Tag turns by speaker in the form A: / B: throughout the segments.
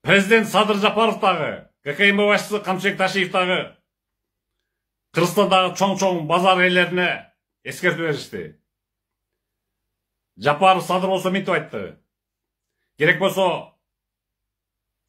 A: Президент Садыр Жапаровтағы, ГКМ басшысы Қамшыбек Ташиевтағы Қырғызстандағы чоң базар иелеріне ескерту беришти. Жапаров Садыр болсо мынтип айтты. Керек болсо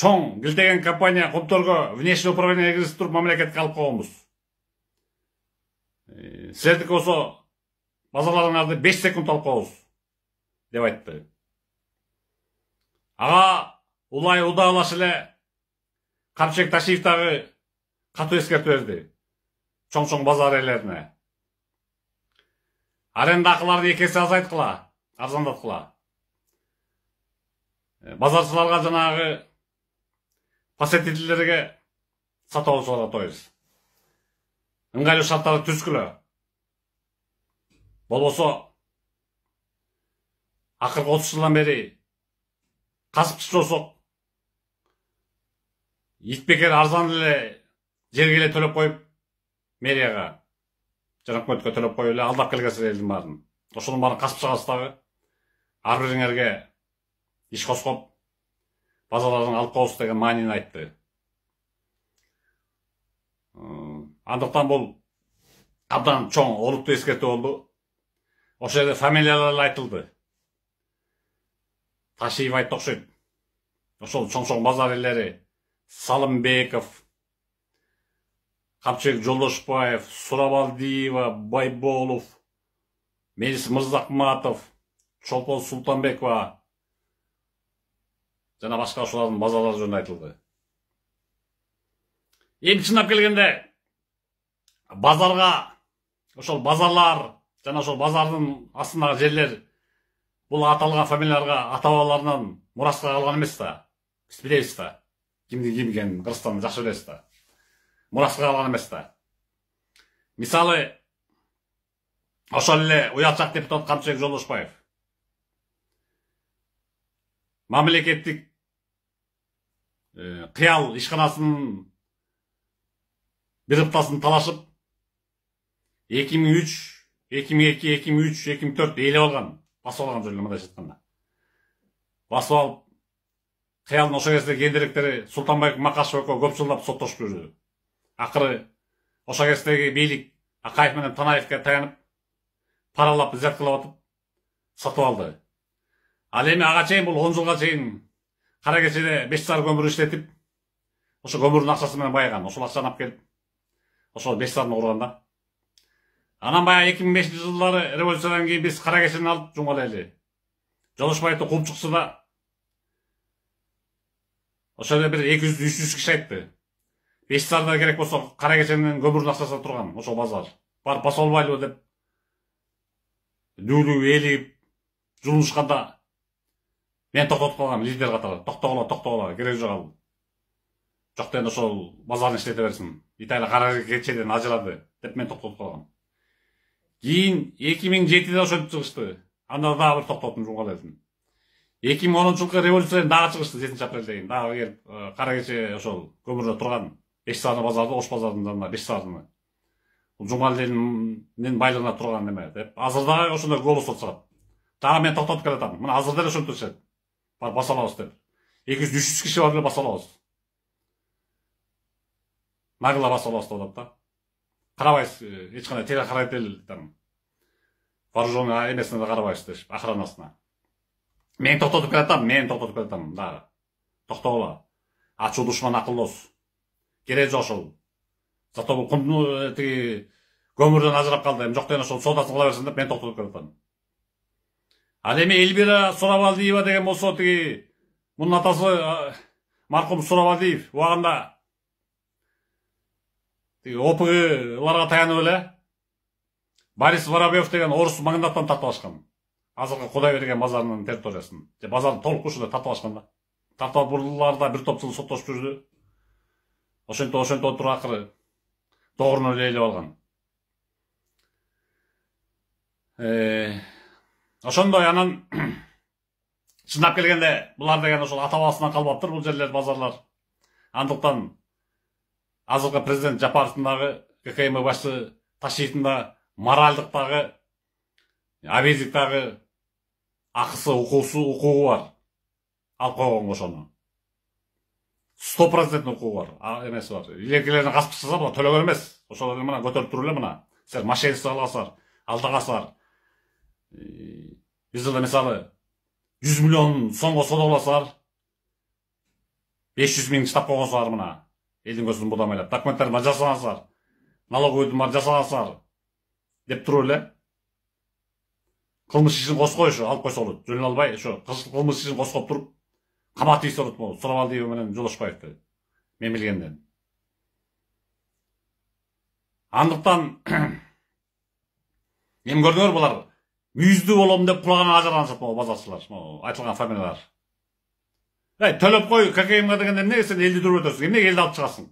A: чоң килтеген компания комторго внешний управление киргизип туруп мамлекетке алып коебуз. Силердики болсо базарларыңарды 5 секунд алып коебуз деп айтты. Ага улай удалаш эле Қамшыбек Ташиевтағы катуу эскертүү берди. Чоң базар иелерине. Аренда акыларды 2 есе азайткыла, арзандаткыла. Базарчыларга жанагы посетительдерге сатып алуучуларга тоюз. Ыңгайлуу шарттарды түзгүлө. Болбосо акыркы 30 жылдан бери касыпчы болсок итбекер арзан эле жерге эле төлөп коюп мэрияга жана өкмөткө төлөп коюп эле алдап келгенсиз элдин баарын. Ошонун баарын касып чыгасыздагы ар бириңерге иш коскоп базарларын алып коебуз деген маанини айтты. Андыктан бул абдан чоң олуттуу эскертүү болду. Ошол жерде фамилиялар айтылды. Ташиев айтты окшойт. Ошол чоң базар иелери Салымбеков, Капчыбек Жолдошбаев, Сурабалдиева, Байболов, Мелис Мырзакматов, Чолпон Султанбекова жана башка ошолордун базарлары жөнүндө айтылды. Эми чындап келгенде базарга ошол базарлар жана ошол базардын астындагы жерлер бул аталган фамилияларга ата бабаларынан мураска калган эмес да. Биз билебиз да. Кимдин ким экенин Кыргызстанды жакшы билебиз да. Мураска калган эмес да. Мисалы ошол эле уялчак депутат Камчыбек Жолдошбаев мамлекеттик кыял ишканасынын бир ыптасын талашып 2003, 2002, 2003, 2004 ээлеп алган, басып алган жөнүндө мындай айтканда. Басып алып кыялдын ошол кездеги кендиректери Султанбек Макашев экөө көп жылдап соттошуп жүрдү. Акыры ошол кездеги бийлик Акаев менен Танаевке таянып, паралап взяткалап атып сатып алды. Ал эми ага чейин бул 10 жылга чейин кара кечеде 5 сар көмүр иштетип, ошо көмүрдүн акчасы менен байыган. Ошол акчаны алып келип, ошол 5 сарын урган да. Анан баягы 2005 жылдары революциядан кийин биз кара кечени алып жумгала эле. Жолдошбаевди кууп чыкса да ошол жерде бир 200-300 киши айтты. 5 сарда керек болсо кара кеченин көмүрдүн акчасы турган ошол базар. Барып басып албайлыбы деп дүүлүү ээлип жулунушканда мен токтотуп калгам лидер катары. Токтогула, кереги жок ал. Жок деген ошол базарын иштете берсин. Италия кара кечеден ажырады деп мен токтотуп калгам. Кийин 2007-де ошентип чыгышты. Анда дагы бир токтотуп жумгала элдин. 2010-жылкы революциядан дагы чыгышты 7 апрелде. Дагы келип кара кече ошол көмүрдө турган 5 сарны базарды, Ош базарынын жанында 5 сарны. Бул жумгал элдин байлыгына турган неме деп. Азыр дагы ошондой голос чыгат. Дагы мен токтотуп келатам. Мына азыр деле ошентип чыгат. Бар баса алабыз деп. 200-300 киши бар эле баса алабыз. Нагыла баса алабыз деп атат да. Карабайсыз, эч кандай теле карайт эле там. Вооруженный эмесине да карабайсыз деп, охранасына. Мен токтотуп келатам, дагы. Токтогула. Ачуу душман акылдос. Кереги жок ошол. Зато бул тиги көмүрдөн ажырап калды. Эми жок деген ошол соодасын кыла берсин деп мен токтотуп келатам. Ал эми Эльвира Сурабалдиева деген болсо тиги мунун атасы маркум Сурабалдиев убагында тиги ОПГларга таянып эле Борис Воробьев деген орус маңындатан тартып алышкан. Азыркы Кудай берген базарынын территориясын. Базарды толук ушундай тартып алышкан да. Тартып алып бурларда бир топ жыл соттошуп жүрдү. Ошентип отуруп акыры догурун эле ээлеп алган. Ошондой анан чындап келгенде булар деген ошол ата бабасынан калбаптыр бул жерлер, базарлар. Андыктан азыркы президент Жапаровдун дагы ГКМ башчысы Ташиевдин да моральдык дагы абездик дагы акысы, укугу бар. Алып койгонго ошону. 100% укугу бар, эмеси бар. Илекелерин касып чыкса, буга төлөгөн эмес. Ошол эле мына көтөрүп туруп эле мына. Силер мошенниктик кыласыздар, алдагасыздар. Биз эле мисалы 100 миллион сомго соода кыласыздар. 500 миң штаб койгонсуңар мына. Элдин көзүн будамайлап, документтерди мына жасагансыздар. Налоговыйды баары жасагансыздар деп туруп эле. Кылмыш ишин козгой ушу алып койсо болот. Жөн албай ушу кылмыш ишин козгоп туруп камат ийсе болот могу. Сурабалдиев менен Жолошбаевди. Мен билгенден. Андыктан эми көрдүңөр булар мүйүздүү болом деп кулаган ажыранышат могу базарчылар, могу айтылган фамилиялар. Төлөп кой ККМга дегенде эмнеге сен элди туруп өтөсүң? Эмнеге элди алып чыгасың?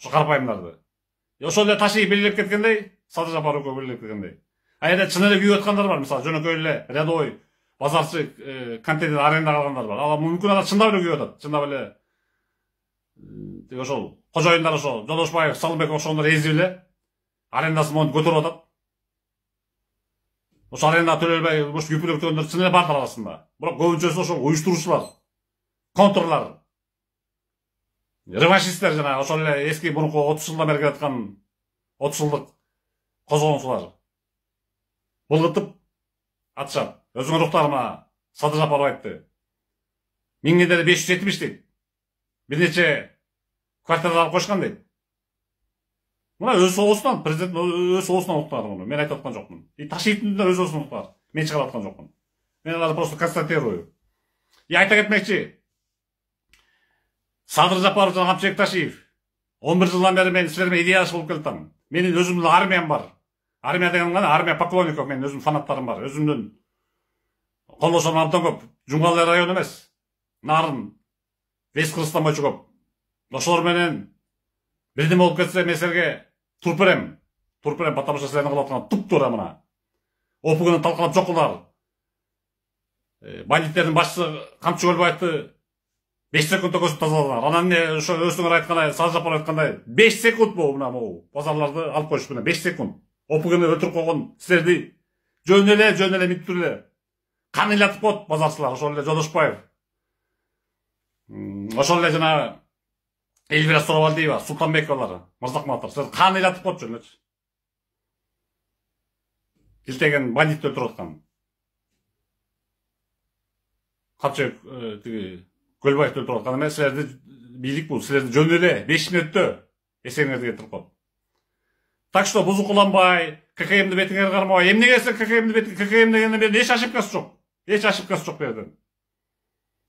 A: Ушу карапайымдарды. Ошол эле ташый белгилеп кеткендей, Садыр Жапаров белгилеп кеткендей. Айда чын эле күйүп аткандар бар, мисалы жөнөкөй эле рядовой базарчы контейнер аренда калгандар бар. Ал мүмкүн алар чындап эле күйүп атат. Чындап эле ошол кожоюндар ошол Жолошбаев, Салымбеков ошондор эзип эле арендасын монтип көтөрүп атат. Ошо аренда төлөбөй бош күпүлөк түгөндөр чын эле бардыр арасында. Бирок көбүнчөсү ошол уюштуруучулар, контурлар, реваншисттер жана ошол эле эски мурунку 30 жылдан бери келаткан 30 жылдык козгончулар. Булгытып атышат. Өзүңөр уктар мына Садыр Жапаров айтты. 1000 деле 570 дейт. Бир нече квартира алып койшкан дейт. Мына өз соосунан, президент өз соосунан уктар муну. Мен айтып аткан жокмун. Ташиевдин өз соосунан уктар. Мен чыгарып аткан жокмун. Мен аларды просто констатирую. Айта кетмекчи. Садыр Жапаров жана Камчыбек Ташиев 11 жылдан бери мен силер менен идеяш болуп келатам. Менин өзүмдүн армиям бар. Армия деген гана армия поклонников, менин өзүмдүн фанаттарым бар. Өзүмдүн колдошом абдан көп. Жумгалы район эмес. Нарын, Вест Кыргызстан боюнча көп. Ошолор менен бирдеме болуп кетсе мен силерге туруп берем. Туруп берем, потому что силердин кылып аткан туп-туура мына. ОПГны талкалап жок кылдыңар. Бандиттердин башчысы Камчы Көлбаевди 5 секундда көзүп тазаладыңар. Анан эмне ошо өзүңөр айткандай, Садыр Жапаров айткандай 5 секунд могу мына могу базарларды алып коюш менен 5 секунд. ОПГны өлтүрүп койгон силерди жөн эле минтип эле кан ыйлатып коет базарчылар. Ошол эле Жолошбаев, ошол эле жана Эльвира Сурабалдиева, Султанбековалар, Мырзакматовлар, силер кан ыйлатып коет жөн элечи. Илтеген бандитти өлтүрүп аткан. Камчыбек тиги Көлбаевди өлтүрүп аткан эмес, силерди бийлик бул, силерди жөн эле 5 мүнөттө эсеңерди кетирип коет. Так что бузукуланбай, ККМди бетиңерге кармабай, эмнеге силер ККМ дегенде менин эч ошибкасы жок. Эч ошибкасы жок берден.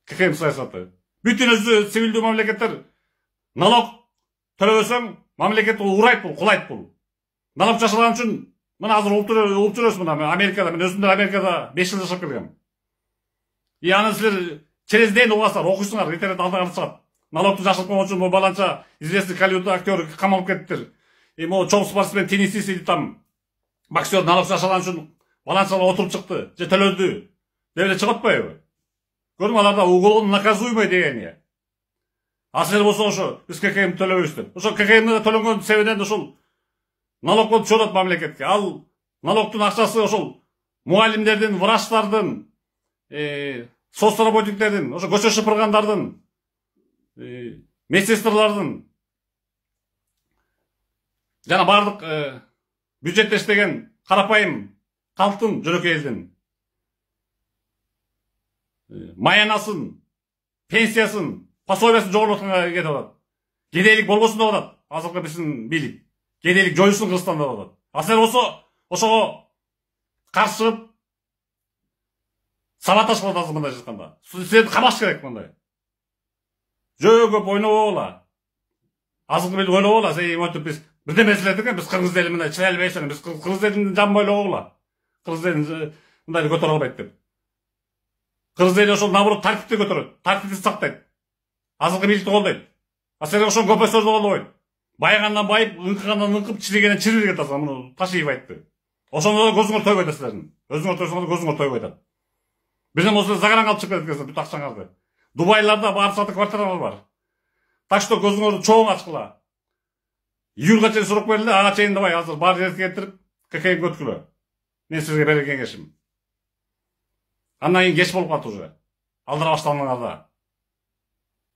A: ККМ саясаты. Бүтүн өзү цивилдүү мамлекеттер налог төлөбөсөң, мамлекет урайт бул, кулайт бул. Налог жашаган үчүн мына азыр угуп жүрөсүз мына Америкада, мен өзүм Америкада 5 жыл жашап келгем. И аны силер через день угасыздар, окуйсуңар, интернет алдыңарда чыгат. Налогду жашырып койгон үчүн бул баланча известный Голливуд актер камалып кеттиптир. Могу чоң спортсмен, теннисист или там боксер налог жашаган үчүн баланчалар отуруп чыкты, же төлөдү деп эле чыгып атпайбы? Көрдүң аларда уголовно наказуемый дегени. А силер болсо ошо биз ККМ төлөбөйбүз деп. Ошо ККМде төлөнгөн себебинен ошол налог болуп чыгат мамлекетке. Ал налогдун акчасы ошол мугалимдердин, врачтардын, соцработниктердин, ошо көчө шыпыргандардын, медсестрлардын жана бардык бюджетте иштеген карапайым калктын, жөнөкөй элдин маянасын, пенсиясын, пособиясын жогорулуп атканга кетип атат. Кедейлик болбосун деп атат азыркы биздин бийлик. Кедейлик жоюлсун Кыргызстанда деп атат. А силер болсо ошого каршы чыгып сабаташ кылат азыр мындай жатканда. Силерди камаш керек мындай. Жөө көп ойнобогула. Азыркы бийлик ойлобогула, сен монтип биз бирдеме силер деген, биз кыргыз эли мындай чырайлуу бейшен, биз кыргыз элин жаман ойлобогула. Кыргыз элин мындай көтөрө албайт деп. Кыргыз эли ошол наоборот тартипти көтөрөт, тартипти сактайт. Азыркы бийликти колдойт. А силер ошол көпөсөрдү колдобойт. Байыгандан байып, ыңкыгандан ыңкып, чиригенен чирилип кетасың. Муну Ташиев айтты. Ошондо да көзүңөр тойбойт силердин. Өзүңөр тойсоңор да көзүңөр тойбойт. Бирден болсо загаранга алып чыгып кеткенсиң бүт акчаңарды. Дубайларда баары саты квартиралар бар. Так что көзүңөрдү чоң ачкыла. Июлга чейин сурап берилди, ага чейин давай азыр бар жерге келтирип, ККМ өткүлө. Мен сизге берген кеңешим. Андан кийин кеч болуп калды уже. Алдыра баштаганыңарда.